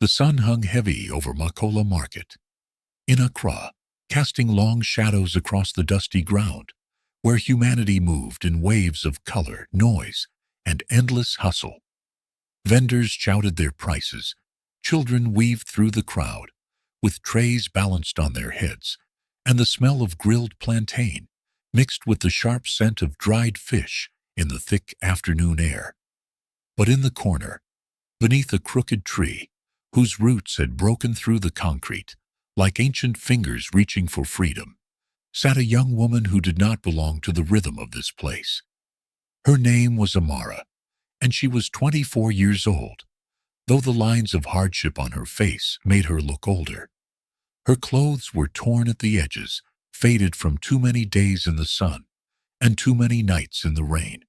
The sun hung heavy over Makola Market, in Accra, casting long shadows across the dusty ground, where humanity moved in waves of color, noise, and endless hustle. Vendors shouted their prices, children weaved through the crowd, with trays balanced on their heads, and the smell of grilled plantain mixed with the sharp scent of dried fish in the thick afternoon air. But in the corner, beneath a crooked tree, whose roots had broken through the concrete, like ancient fingers reaching for freedom, sat a young woman who did not belong to the rhythm of this place. Her name was Amara, and she was 24 years old, though the lines of hardship on her face made her look older. Her clothes were torn at the edges, faded from too many days in the sun and too many nights in the rain.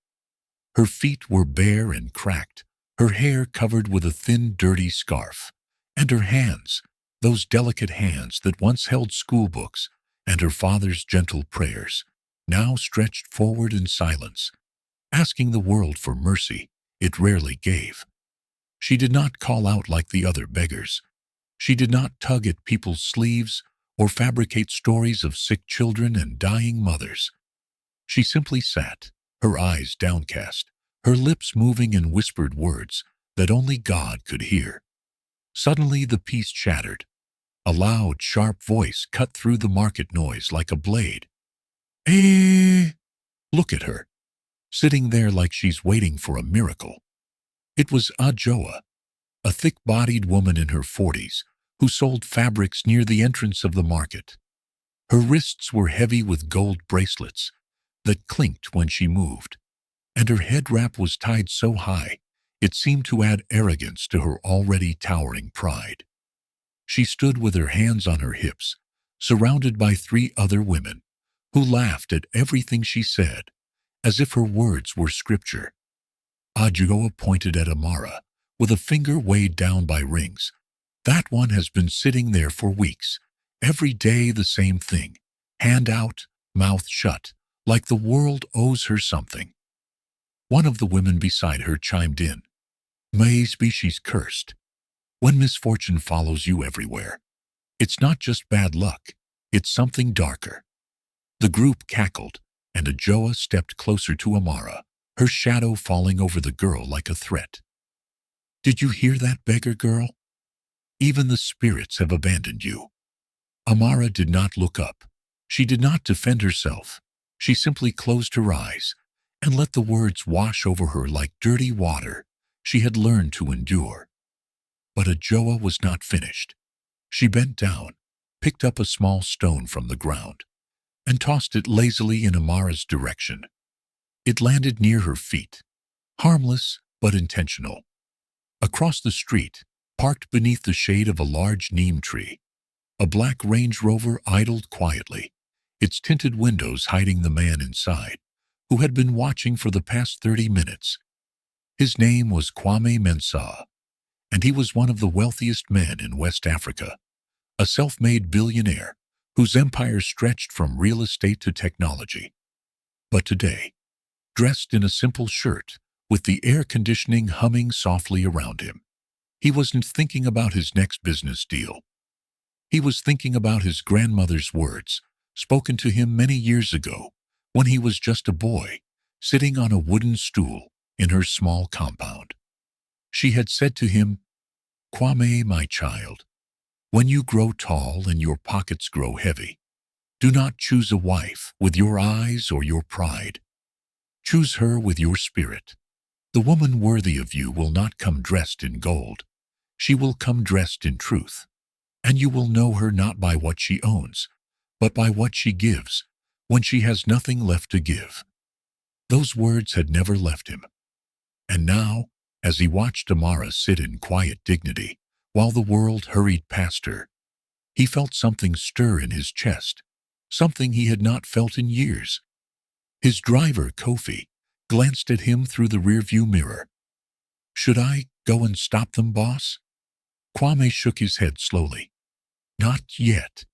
Her feet were bare and cracked, her hair covered with a thin, dirty scarf, and her hands, those delicate hands that once held schoolbooks and her father's gentle prayers, now stretched forward in silence, asking the world for mercy it rarely gave. She did not call out like the other beggars. She did not tug at people's sleeves or fabricate stories of sick children and dying mothers. She simply sat, her eyes downcast, her lips moving in whispered words that only God could hear. Suddenly the peace shattered. A loud, sharp voice cut through the market noise like a blade. "Eh!" Look at her, sitting there like she's waiting for a miracle. It was Ajoa, a thick-bodied woman in her 40s, who sold fabrics near the entrance of the market. Her wrists were heavy with gold bracelets that clinked when she moved, and her head wrap was tied so high it seemed to add arrogance to her already towering pride. She stood with her hands on her hips, surrounded by 3 other women, who laughed at everything she said, as if her words were scripture. Ajoa pointed at Amara, with a finger weighed down by rings. "That one has been sitting there for weeks, every day the same thing, hand out, mouth shut, like the world owes her something." One of the women beside her chimed in, "Maybe she's cursed. When misfortune follows you everywhere, it's not just bad luck, it's something darker." The group cackled, and Ajoa stepped closer to Amara, her shadow falling over the girl like a threat. "Did you hear that, beggar girl? Even the spirits have abandoned you." Amara did not look up. She did not defend herself. She simply closed her eyes and let the words wash over her like dirty water she had learned to endure. But Ajoa was not finished. She bent down, picked up a small stone from the ground, and tossed it lazily in Amara's direction. It landed near her feet, harmless but intentional. Across the street, parked beneath the shade of a large neem tree, a black Range Rover idled quietly, its tinted windows hiding the man inside, who had been watching for the past 30 minutes. His name was Kwame Mensah, and he was one of the wealthiest men in West Africa, a self-made billionaire whose empire stretched from real estate to technology. But today, dressed in a simple shirt, with the air conditioning humming softly around him, he wasn't thinking about his next business deal. He was thinking about his grandmother's words, spoken to him many years ago, when he was just a boy, sitting on a wooden stool in her small compound. She had said to him, "Kwame, my child, when you grow tall and your pockets grow heavy, do not choose a wife with your eyes or your pride. Choose her with your spirit. The woman worthy of you will not come dressed in gold. She will come dressed in truth, and you will know her not by what she owns, but by what she gives when she has nothing left to give." Those words had never left him. And now, as he watched Amara sit in quiet dignity while the world hurried past her, he felt something stir in his chest, something he had not felt in years. His driver, Kofi, glanced at him through the rearview mirror. "Should I go and stop them, boss?" Kwame shook his head slowly. "Not yet.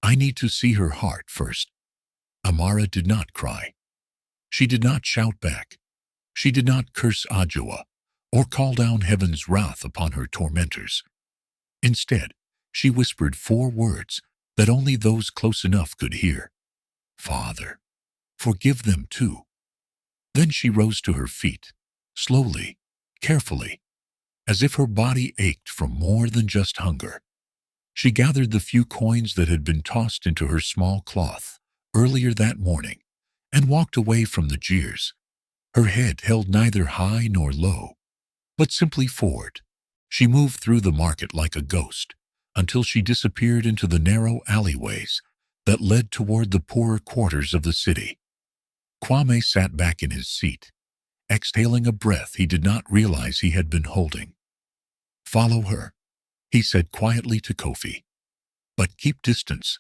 I need to see her heart first." Amara did not cry. She did not shout back. She did not curse Ajoa or call down heaven's wrath upon her tormentors. Instead, she whispered 4 words that only those close enough could hear. Father, forgive them too. Then she rose to her feet, slowly, carefully, as if her body ached from more than just hunger. She gathered the few coins that had been tossed into her small cloth earlier that morning and walked away from the jeers. Her head held neither high nor low, but simply forward. She moved through the market like a ghost until she disappeared into the narrow alleyways that led toward the poorer quarters of the city. Kwame sat back in his seat, exhaling a breath he did not realize he had been holding. Follow her, he said quietly to Kofi, but keep distance.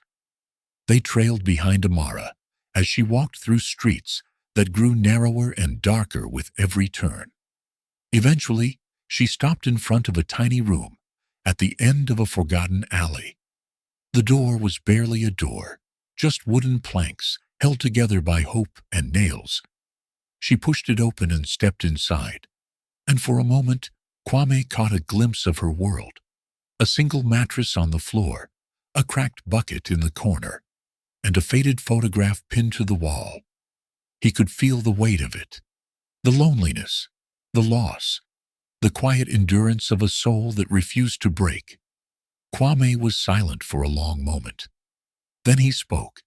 They trailed behind Amara as she walked through streets that grew narrower and darker with every turn. Eventually, she stopped in front of a tiny room at the end of a forgotten alley. The door was barely a door, just wooden planks held together by hope and nails. She pushed it open and stepped inside, and for a moment, Kwame caught a glimpse of her world. A single mattress on the floor, a cracked bucket in the corner, and a faded photograph pinned to the wall. He could feel the weight of it, the loneliness, the loss, the quiet endurance of a soul that refused to break. Kwame was silent for a long moment. Then he spoke,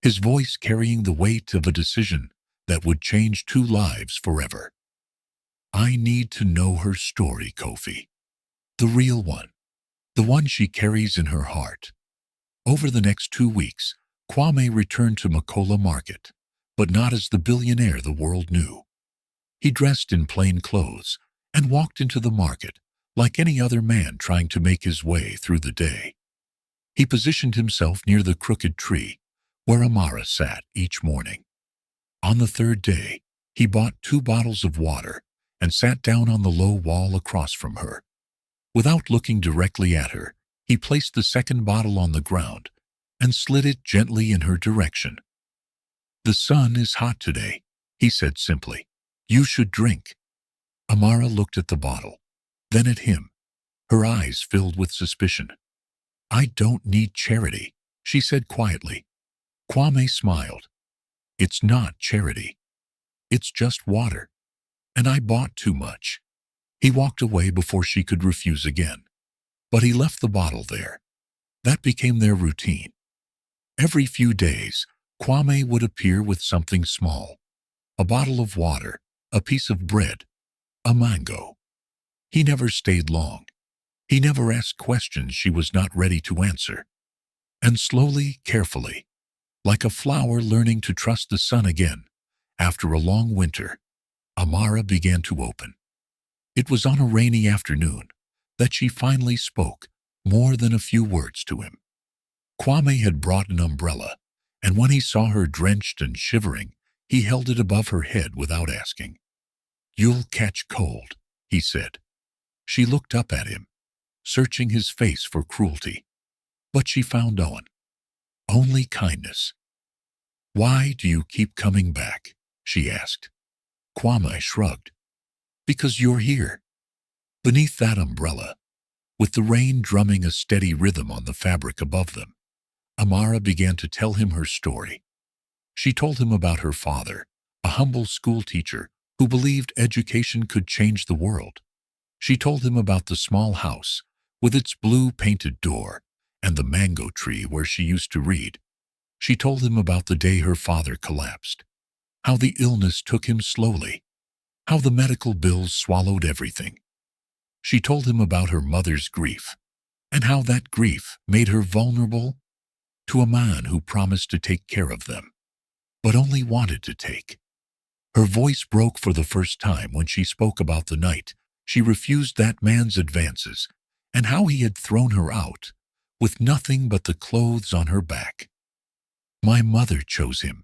his voice carrying the weight of a decision that would change 2 lives forever. I need to know her story, Kofi. The real one. The one she carries in her heart. Over the next 2 weeks, Kwame returned to Makola Market, but not as the billionaire the world knew. He dressed in plain clothes and walked into the market like any other man trying to make his way through the day. He positioned himself near the crooked tree where Amara sat each morning. On the 3rd day, he bought 2 bottles of water and sat down on the low wall across from her. Without looking directly at her, he placed the 2nd bottle on the ground and slid it gently in her direction. The sun is hot today, he said simply. You should drink. Amara looked at the bottle, then at him, her eyes filled with suspicion. I don't need charity, she said quietly. Kwame smiled. It's not charity. It's just water. And I bought too much. He walked away before she could refuse again. But he left the bottle there. That became their routine. Every few days, Kwame would appear with something small. A bottle of water, a piece of bread, a mango. He never stayed long. He never asked questions she was not ready to answer. And slowly, carefully, like a flower learning to trust the sun again, after a long winter, Amara began to open. It was on a rainy afternoon that she finally spoke more than a few words to him. Kwame had brought an umbrella, and when he saw her drenched and shivering, he held it above her head without asking. You'll catch cold, he said. She looked up at him, searching his face for cruelty. But she found only kindness. Why do you keep coming back? She asked. Kwame shrugged. Because you're here. Beneath that umbrella, with the rain drumming a steady rhythm on the fabric above them, Amara began to tell him her story. She told him about her father, a humble school teacher who believed education could change the world. She told him about the small house with its blue-painted door and the mango tree where she used to read. She told him about the day her father collapsed, how the illness took him slowly, how the medical bills swallowed everything. She told him about her mother's grief, and how that grief made her vulnerable to a man who promised to take care of them, but only wanted to take. Her voice broke for the first time when she spoke about the night she refused that man's advances and how he had thrown her out with nothing but the clothes on her back. My mother chose him,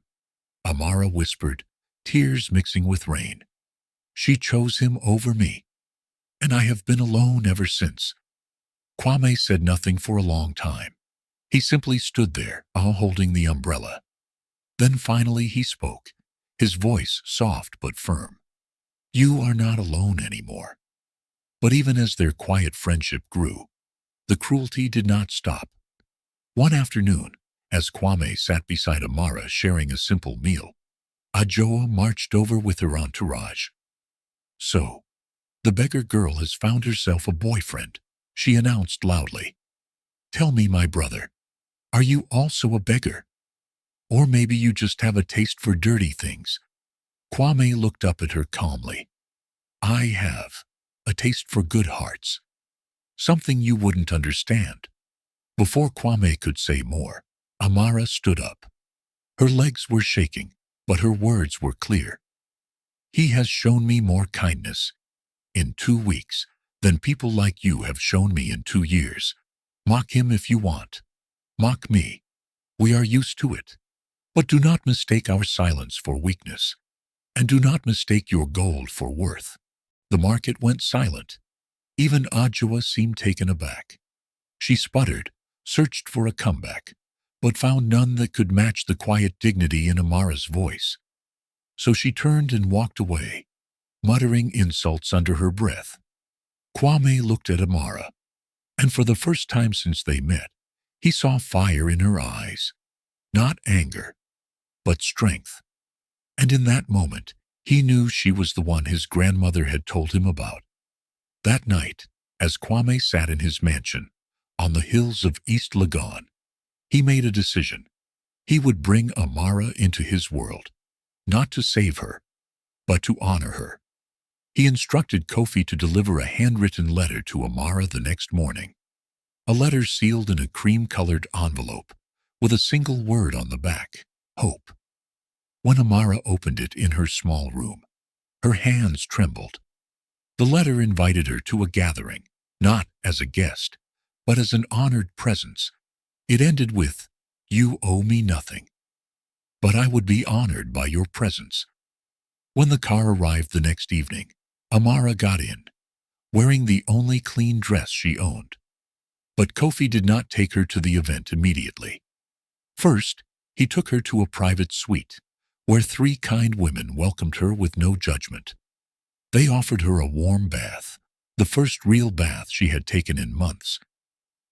Amara whispered, tears mixing with rain. She chose him over me, and I have been alone ever since. Kwame said nothing for a long time. He simply stood there, holding the umbrella. Then finally he spoke, his voice soft but firm. You are not alone anymore. But even as their quiet friendship grew, the cruelty did not stop. One afternoon, as Kwame sat beside Amara sharing a simple meal, Ajoa marched over with her entourage. "So, the beggar girl has found herself a boyfriend," she announced loudly. "Tell me, my brother, are you also a beggar? Or maybe you just have a taste for dirty things?" Kwame looked up at her calmly. "I have a taste for good hearts. Something you wouldn't understand." Before Kwame could say more, Amara stood up. Her legs were shaking, but her words were clear. "He has shown me more kindness in 2 weeks than people like you have shown me in 2 years. Mock him if you want. Mock me. We are used to it. But do not mistake our silence for weakness. And do not mistake your gold for worth." The market went silent. Even Ajua seemed taken aback. She sputtered, searched for a comeback, but found none that could match the quiet dignity in Amara's voice. So she turned and walked away, muttering insults under her breath. Kwame looked at Amara, and for the first time since they met, he saw fire in her eyes. Not anger, but strength. And in that moment, he knew she was the one his grandmother had told him about. That night, as Kwame sat in his mansion on the hills of East Legon, he made a decision. He would bring Amara into his world, not to save her, but to honor her. He instructed Kofi to deliver a handwritten letter to Amara the next morning. A letter sealed in a cream-colored envelope with a single word on the back: hope. When Amara opened it in her small room, her hands trembled. The letter invited her to a gathering, not as a guest, but as an honored presence. It ended with, "You owe me nothing, but I would be honored by your presence." When the car arrived the next evening, Amara got in, wearing the only clean dress she owned. But Kofi did not take her to the event immediately. First, he took her to a private suite, where 3 kind women welcomed her with no judgment. They offered her a warm bath, the first real bath she had taken in months.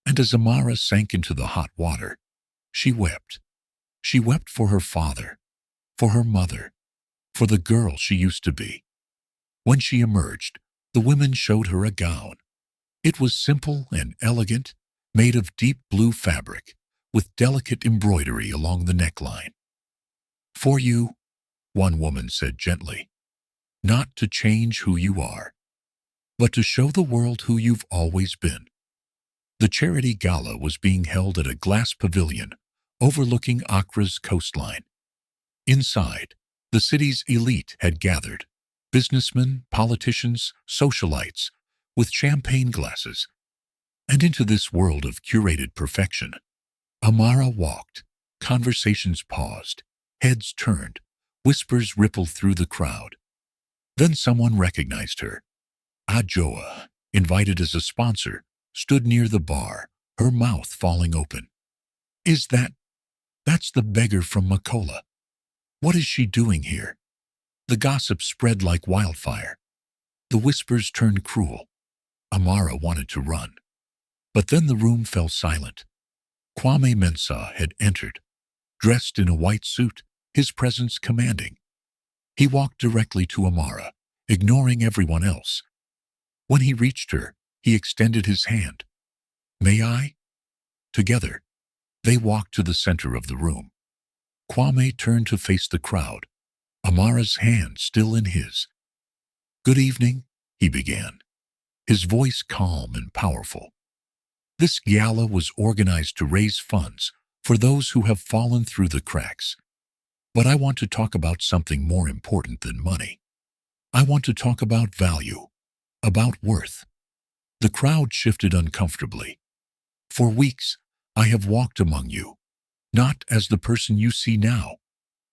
And as Amara sank into the hot water, she wept. She wept for her father, for her mother, for the girl she used to be. When she emerged, the women showed her a gown. It was simple and elegant, made of deep blue fabric, with delicate embroidery along the neckline. "For you," one woman said gently, "not to change who you are, but to show the world who you've always been." The charity gala was being held at a glass pavilion overlooking Accra's coastline. Inside, the city's elite had gathered: businessmen, politicians, socialites, with champagne glasses. And into this world of curated perfection, Amara walked. Conversations paused, heads turned, whispers rippled through the crowd. Then someone recognized her. Ajoa, invited as a sponsor, stood near the bar, her mouth falling open. That's the beggar from Makola. What is she doing here?" The gossip spread like wildfire. The whispers turned cruel. Amara wanted to run. But then the room fell silent. Kwame Mensah had entered, dressed in a white suit, his presence commanding. He walked directly to Amara, ignoring everyone else. When he reached her, he extended his hand. "May I?" Together, they walked to the center of the room. Kwame turned to face the crowd, Amara's hand still in his. "Good evening," he began, his voice calm and powerful. "This gala was organized to raise funds for those who have fallen through the cracks. But I want to talk about something more important than money. I want to talk about value, about worth." The crowd shifted uncomfortably. "For weeks, I have walked among you, not as the person you see now,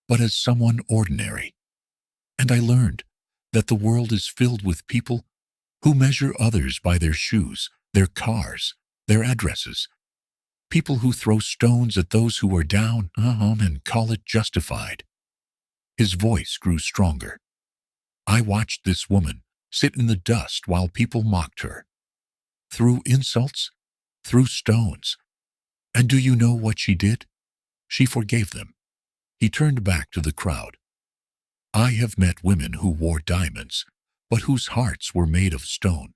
but as someone ordinary. And I learned that the world is filled with people who measure others by their shoes, their cars, their addresses. People who throw stones at those who are down and call it justified." His voice grew stronger. "I watched this woman sit in the dust while people mocked her. Through insults, threw stones. And do you know what she did? She forgave them. He turned back to the crowd. I have met women who wore diamonds, but whose hearts were made of stone.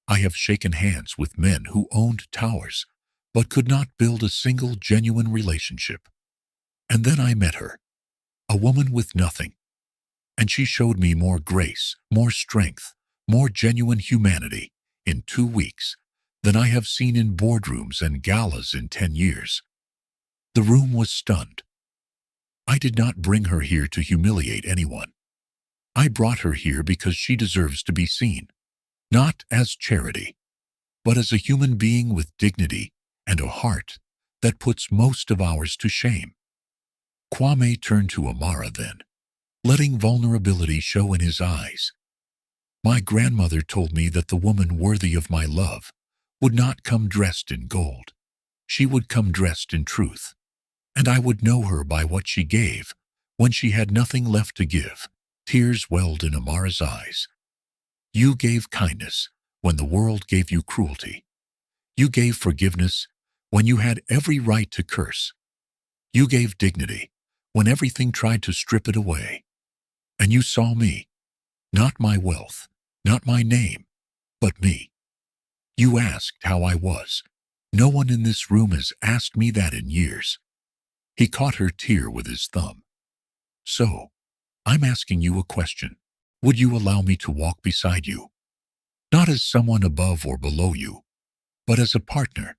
I have shaken hands with men who owned towers, but could not build a single genuine relationship. And then I met her, a woman with nothing, and she showed me more grace, more strength, more genuine humanity in 2 weeks than I have seen in boardrooms and galas in 10 years. The room was stunned. I did not bring her here to humiliate anyone. I brought her here because she deserves to be seen, not as charity, but as a human being with dignity and a heart that puts most of ours to shame. Kwame turned to Amara then, letting vulnerability show in his eyes. My grandmother told me that the woman worthy of my love would not come dressed in gold. She would come dressed in truth, and I would know her by what she gave when she had nothing left to give. Tears welled in Amara's eyes. You gave kindness when the world gave you cruelty. You gave forgiveness when you had every right to curse. You gave dignity when everything tried to strip it away. And you saw me, not my wealth, not my name, but me. You asked how I was. No one in this room has asked me that in years. He caught her tear with his thumb. So, I'm asking you a question. Would you allow me to walk beside you? Not as someone above or below you, but as a partner,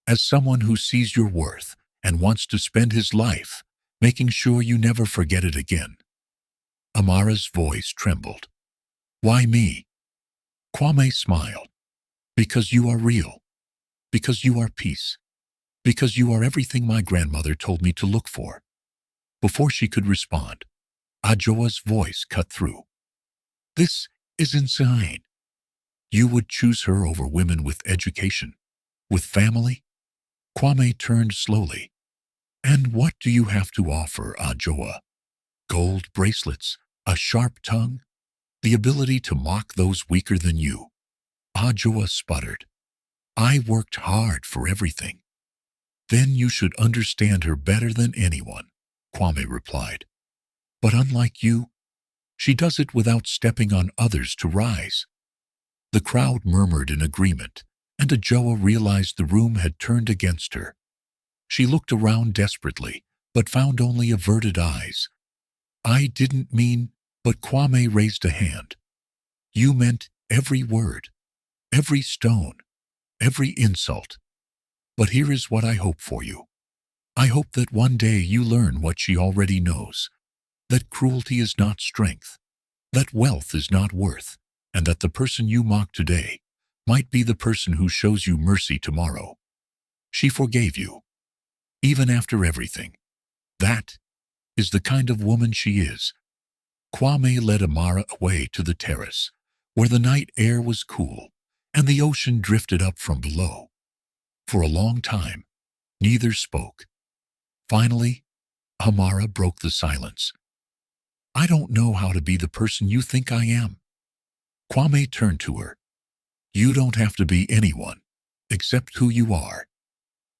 as someone who sees your worth and wants to spend his life making sure you never forget it again. Amara's voice trembled. Why me? Kwame smiled. Because you are real. Because you are peace. Because you are everything my grandmother told me to look for. Before she could respond, Ajoa's voice cut through. This is insane. You would choose her over women with education, with family? Kwame turned slowly. And what do you have to offer, Ajoa? Gold bracelets, a sharp tongue, the ability to mock those weaker than you. Ajoa sputtered. I worked hard for everything. Then you should understand her better than anyone, Kwame replied. But unlike you, she does it without stepping on others to rise. The crowd murmured in agreement, and Ajoa realized the room had turned against her. She looked around desperately, but found only averted eyes. I didn't mean, but Kwame raised a hand. You meant every word, every stone, every insult. But here is what I hope for you. I hope that one day you learn what she already knows, that cruelty is not strength, that wealth is not worth, and that the person you mock today might be the person who shows you mercy tomorrow. She forgave you, even after everything. That is the kind of woman she is. Kwame led Amara away to the terrace, where the night air was cool and the ocean drifted up from below. For a long time, neither spoke. Finally, Amara broke the silence. I don't know how to be the person you think I am. Kwame turned to her. You don't have to be anyone, except who you are.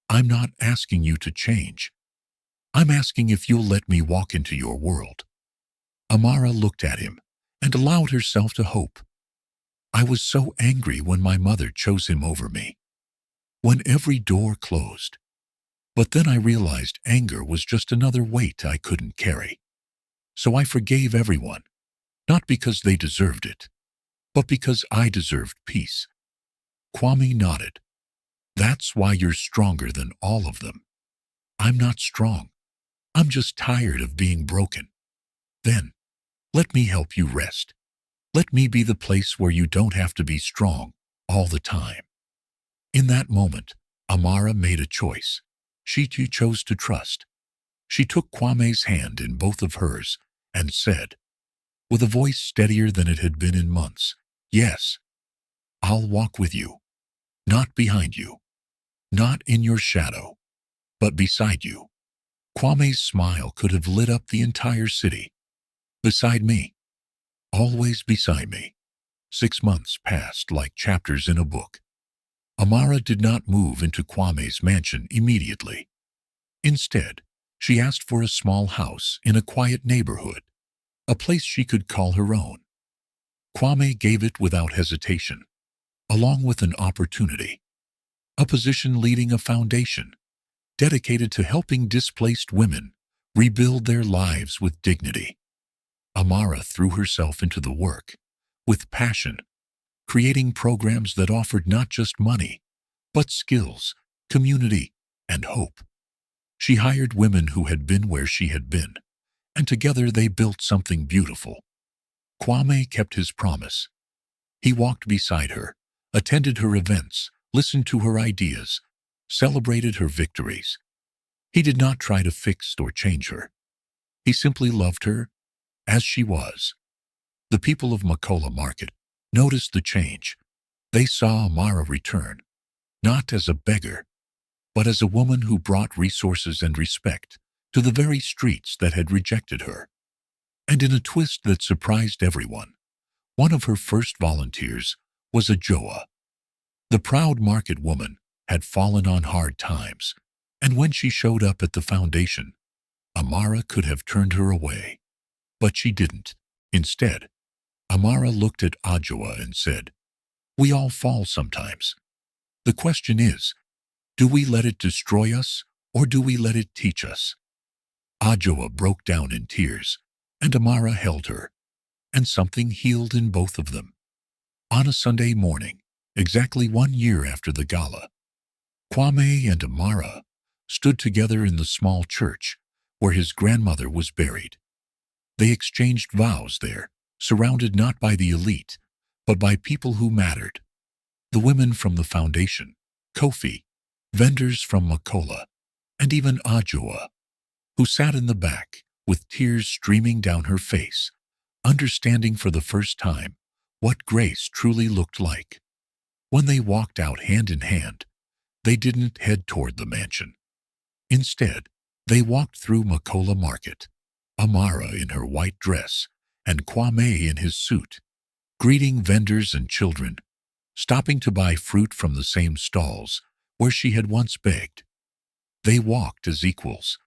I'm not asking you to change. I'm asking if you'll let me walk into your world. Amara looked at him and allowed herself to hope. I was so angry when my mother chose him over me, when every door closed. But then I realized anger was just another weight I couldn't carry. So I forgave everyone, not because they deserved it, but because I deserved peace. Kwame nodded. That's why you're stronger than all of them. I'm not strong. I'm just tired of being broken. Then, let me help you rest. Let me be the place where you don't have to be strong all the time. In that moment, Amara made a choice. She too chose to trust. She took Kwame's hand in both of hers and said, with a voice steadier than it had been in months, yes, I'll walk with you, not behind you, not in your shadow, but beside you. Kwame's smile could have lit up the entire city. Beside me, always beside me. 6 months passed like chapters in a book. Amara did not move into Kwame's mansion immediately. Instead, she asked for a small house in a quiet neighborhood, a place she could call her own. Kwame gave it without hesitation, along with an opportunity, a position leading a foundation dedicated to helping displaced women rebuild their lives with dignity. Amara threw herself into the work with passion, creating programs that offered not just money, but skills, community, and hope. She hired women who had been where she had been, and together they built something beautiful. Kwame kept his promise. He walked beside her, attended her events, listened to her ideas, celebrated her victories. He did not try to fix or change her. He simply loved her as she was. The people of Makola Market noticed the change. They saw Amara return, not as a beggar, but as a woman who brought resources and respect to the very streets that had rejected her. And in a twist that surprised everyone, one of her first volunteers was a Joa. The proud market woman had fallen on hard times, and when she showed up at the foundation, Amara could have turned her away. But she didn't. Instead, Amara looked at Ajoa and said, "We all fall sometimes. The question is, do we let it destroy us, or do we let it teach us?" Ajoa broke down in tears, and Amara held her, and something healed in both of them. On a Sunday morning, exactly 1 year after the gala, Kwame and Amara stood together in the small church where his grandmother was buried. They exchanged vows there, surrounded not by the elite, but by people who mattered. The women from the foundation, Kofi, vendors from Makola, and even Ajoa, who sat in the back with tears streaming down her face, understanding for the first time what grace truly looked like. When they walked out hand in hand, they didn't head toward the mansion. Instead, they walked through Makola Market, Amara in her white dress and Kwame in his suit, greeting vendors and children, stopping to buy fruit from the same stalls where she had once begged. They walked as equals,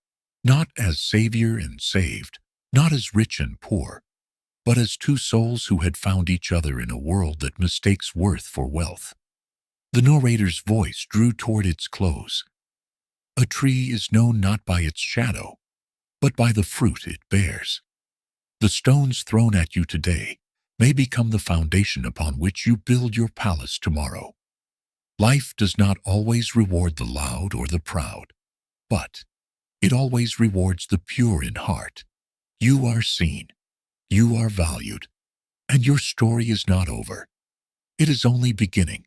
not as savior and saved, not as rich and poor, but as two souls who had found each other in a world that mistakes worth for wealth. The narrator's voice drew toward its close. A tree is known not by its shadow, but by the fruit it bears. The stones thrown at you today may become the foundation upon which you build your palace tomorrow. Life does not always reward the loud or the proud, but it always rewards the pure in heart. You are seen, you are valued, and your story is not over. It is only beginning.